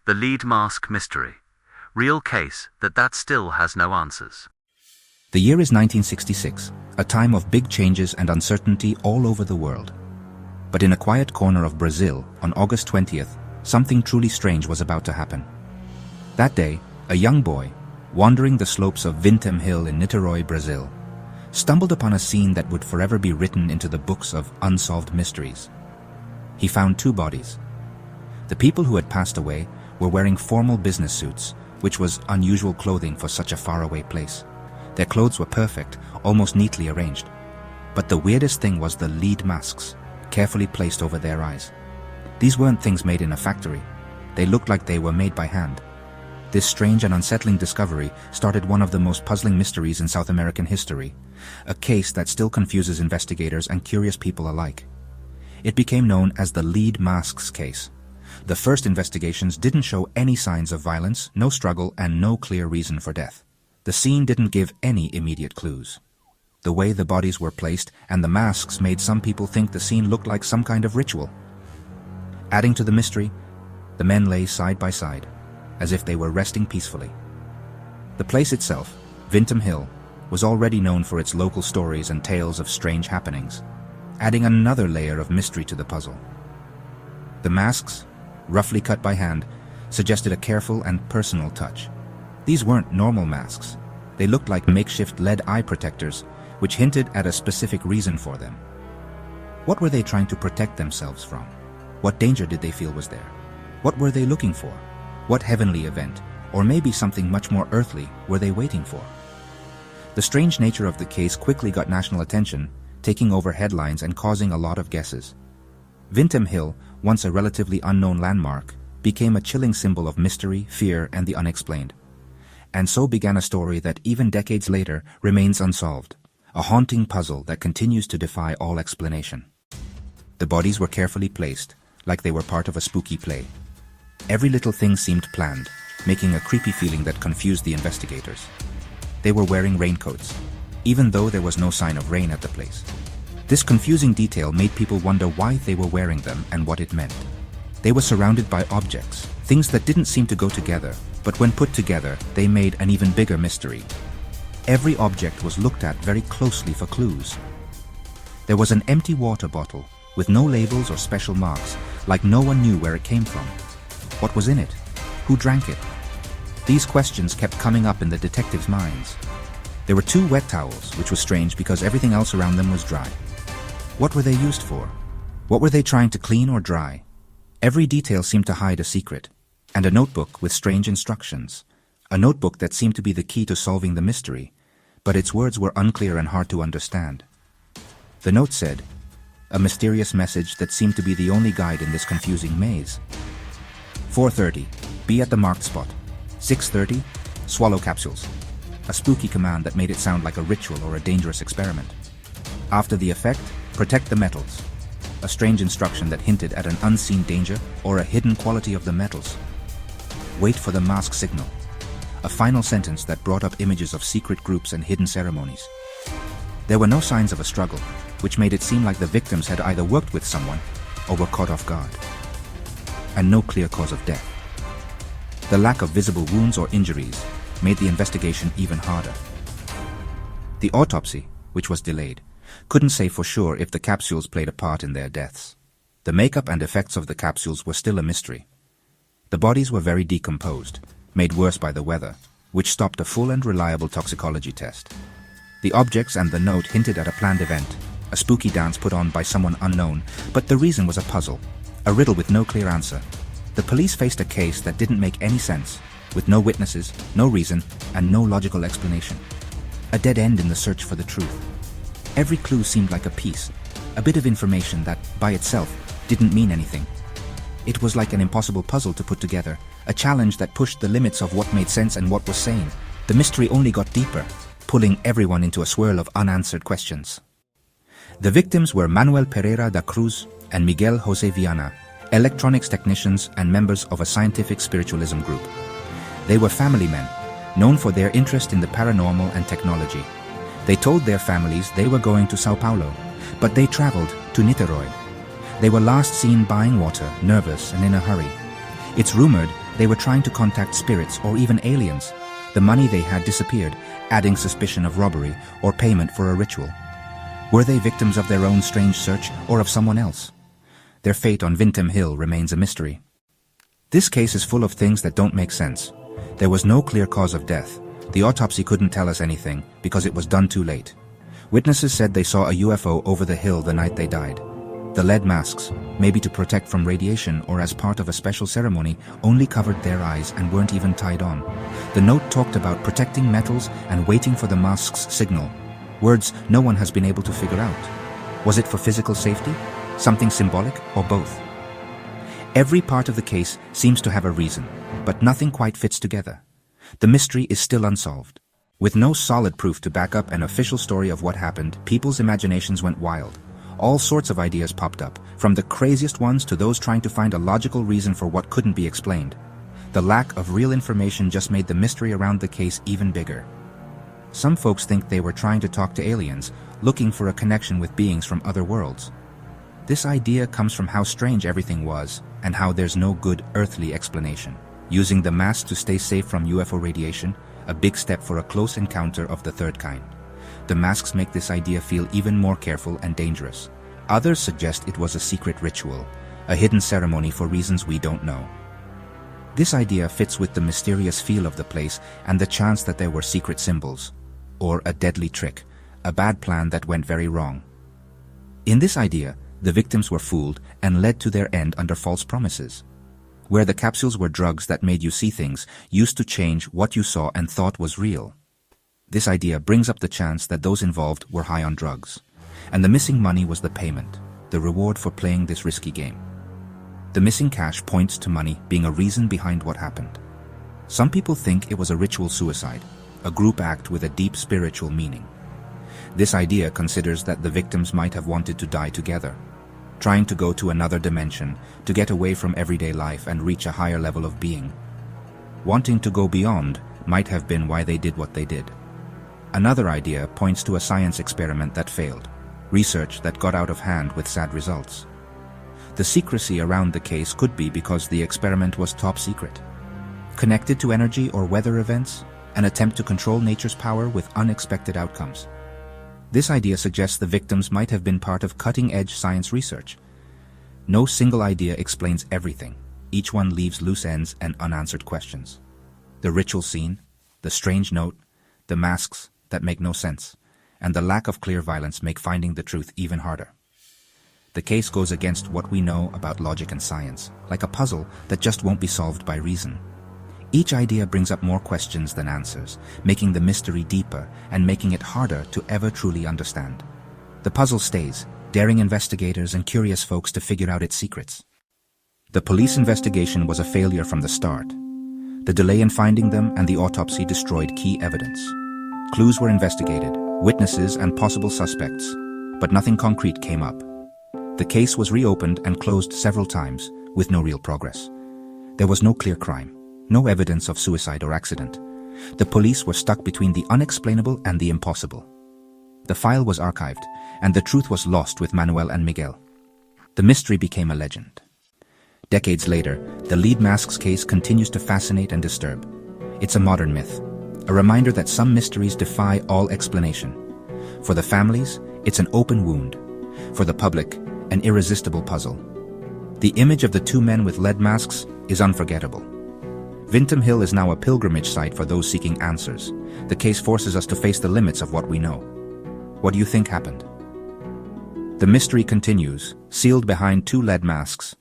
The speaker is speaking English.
The lead mask mystery. Real case that still has no answers. The year is 1966, a time of big changes and uncertainty all over the world. But in a quiet corner of Brazil, on August 20th, something truly strange was about to happen. That day, a young boy, wandering the slopes of Vintem Hill in Niterói, Brazil, stumbled upon a scene that would forever be written into the books of unsolved mysteries. He found two bodies. The people who had passed away were wearing formal business suits, which was unusual clothing for such a faraway place. Their clothes were perfect, almost neatly arranged. But the weirdest thing was the lead masks, carefully placed over their eyes. These weren't things made in a factory. They looked like they were made by hand. This strange and unsettling discovery started one of the most puzzling mysteries in South American history, a case that still confuses investigators and curious people alike. It became known as the lead masks case. The first investigations didn't show any signs of violence, no struggle, and no clear reason for death. The scene didn't give any immediate clues. The way the bodies were placed and the masks made some people think the scene looked like some kind of ritual. Adding to the mystery, the men lay side by side, as if they were resting peacefully. The place itself, Vintem Hill, was already known for its local stories and tales of strange happenings, adding another layer of mystery to the puzzle. The masks, roughly cut by hand, suggested a careful and personal touch. These weren't normal masks. They looked like makeshift lead eye protectors, which hinted at a specific reason for them. What were they trying to protect themselves from? What danger did they feel was there? What were they looking for? What heavenly event, or maybe something much more earthly, were they waiting for? The strange nature of the case quickly got national attention, taking over headlines and causing a lot of guesses. Vintem Hill, once a relatively unknown landmark, became a chilling symbol of mystery, fear, and the unexplained. And so began a story that even decades later remains unsolved, a haunting puzzle that continues to defy all explanation. The bodies were carefully placed, like they were part of a spooky play. Every little thing seemed planned, making a creepy feeling that confused the investigators. They were wearing raincoats, even though there was no sign of rain at the place. This confusing detail made people wonder why they were wearing them and what it meant. They were surrounded by objects, things that didn't seem to go together, but when put together, they made an even bigger mystery. Every object was looked at very closely for clues. There was an empty water bottle, with no labels or special marks, like no one knew where it came from. What was in it? Who drank it? These questions kept coming up in the detectives' minds. There were two wet towels, which was strange because everything else around them was dry. What were they used for? What were they trying to clean or dry? Every detail seemed to hide a secret, and a notebook with strange instructions. A notebook that seemed to be the key to solving the mystery, but its words were unclear and hard to understand. The note said, a mysterious message that seemed to be the only guide in this confusing maze. 4:30, be at the marked spot. 6:30, swallow capsules. A spooky command that made it sound like a ritual or a dangerous experiment. After the effect, protect the metals. A strange instruction that hinted at an unseen danger or a hidden quality of the metals. Wait for the mask signal. A final sentence that brought up images of secret groups and hidden ceremonies. There were no signs of a struggle, which made it seem like the victims had either worked with someone or were caught off guard. And no clear cause of death. The lack of visible wounds or injuries made the investigation even harder. The autopsy, which was delayed, couldn't say for sure if the capsules played a part in their deaths. The makeup and effects of the capsules were still a mystery. The bodies were very decomposed, made worse by the weather, which stopped a full and reliable toxicology test. The objects and the note hinted at a planned event, a spooky dance put on by someone unknown, but the reason was a puzzle, a riddle with no clear answer. The police faced a case that didn't make any sense, with no witnesses, no reason, and no logical explanation. A dead end in the search for the truth. Every clue seemed like a piece, a bit of information that, by itself, didn't mean anything. It was like an impossible puzzle to put together, a challenge that pushed the limits of what made sense and what was sane. The mystery only got deeper, pulling everyone into a swirl of unanswered questions. The victims were Manuel Pereira da Cruz and Miguel José Viana, electronics technicians and members of a scientific spiritualism group. They were family men, known for their interest in the paranormal and technology. They told their families they were going to Sao Paulo, but they traveled to Niterói. They were last seen buying water, nervous and in a hurry. It's rumored They were trying to contact spirits or even aliens. The money they had disappeared, adding suspicion of robbery or payment for a ritual. Were they victims of their own strange search or of someone else? Their fate on Vintim Hill remains a mystery. This case is full of things that don't make sense. There was no clear cause of death. The autopsy couldn't tell us anything because it was done too late. Witnesses said they saw a UFO over the hill the night they died. The lead masks, maybe to protect from radiation or as part of a special ceremony, only covered their eyes and weren't even tied on. The note talked about protecting metals and waiting for the mask's signal. Words no one has been able to figure out. Was it for physical safety? Something symbolic, or both? Every part of the case seems to have a reason, but nothing quite fits together. The mystery is still unsolved. With no solid proof to back up an official story of what happened, people's imaginations went wild. All sorts of ideas popped up, from the craziest ones to those trying to find a logical reason for what couldn't be explained. The lack of real information just made the mystery around the case even bigger. Some folks think they were trying to talk to aliens, looking for a connection with beings from other worlds. This idea comes from how strange everything was, and how there's no good earthly explanation. Using the mask to stay safe from UFO radiation, a big step for a close encounter of the third kind. The masks make this idea feel even more careful and dangerous. Others suggest it was a secret ritual, a hidden ceremony for reasons we don't know. This idea fits with the mysterious feel of the place and the chance that there were secret symbols. Or a deadly trick, a bad plan that went very wrong. In this idea, the victims were fooled and led to their end under false promises. Where the capsules were drugs that made you see things, used to change what you saw and thought was real. This idea brings up the chance that those involved were high on drugs. And the missing money was the payment, the reward for playing this risky game. The missing cash points to money being a reason behind what happened. Some people think it was a ritual suicide, a group act with a deep spiritual meaning. This idea considers that the victims might have wanted to die together, trying to go to another dimension, to get away from everyday life and reach a higher level of being. Wanting to go beyond might have been why they did what they did. Another idea points to a science experiment that failed, research that got out of hand with sad results. The secrecy around the case could be because the experiment was top secret. Connected to energy or weather events, an attempt to control nature's power with unexpected outcomes. This idea suggests the victims might have been part of cutting-edge science research. No single idea explains everything. Each one leaves loose ends and unanswered questions. The ritual scene, the strange note, the masks that make no sense, and the lack of clear violence make finding the truth even harder. The case goes against what we know about logic and science, like a puzzle that just won't be solved by reason. Each idea brings up more questions than answers, making the mystery deeper and making it harder to ever truly understand. The puzzle stays, daring investigators and curious folks to figure out its secrets. The police investigation was a failure from the start. The delay in finding them and the autopsy destroyed key evidence. Clues were investigated, witnesses and possible suspects, but nothing concrete came up. The case was reopened and closed several times, with no real progress. There was no clear crime, no evidence of suicide or accident. The police were stuck between the unexplainable and the impossible. The file was archived, and the truth was lost with Manuel and Miguel. The mystery became a legend. Decades later, the lead masks case continues to fascinate and disturb. It's a modern myth, a reminder that some mysteries defy all explanation. For the families, it's an open wound. For the public, an irresistible puzzle. The image of the two men with lead masks is unforgettable. Vintim Hill is now a pilgrimage site for those seeking answers. The case forces us to face the limits of what we know. What do you think happened? The mystery continues, sealed behind two lead masks,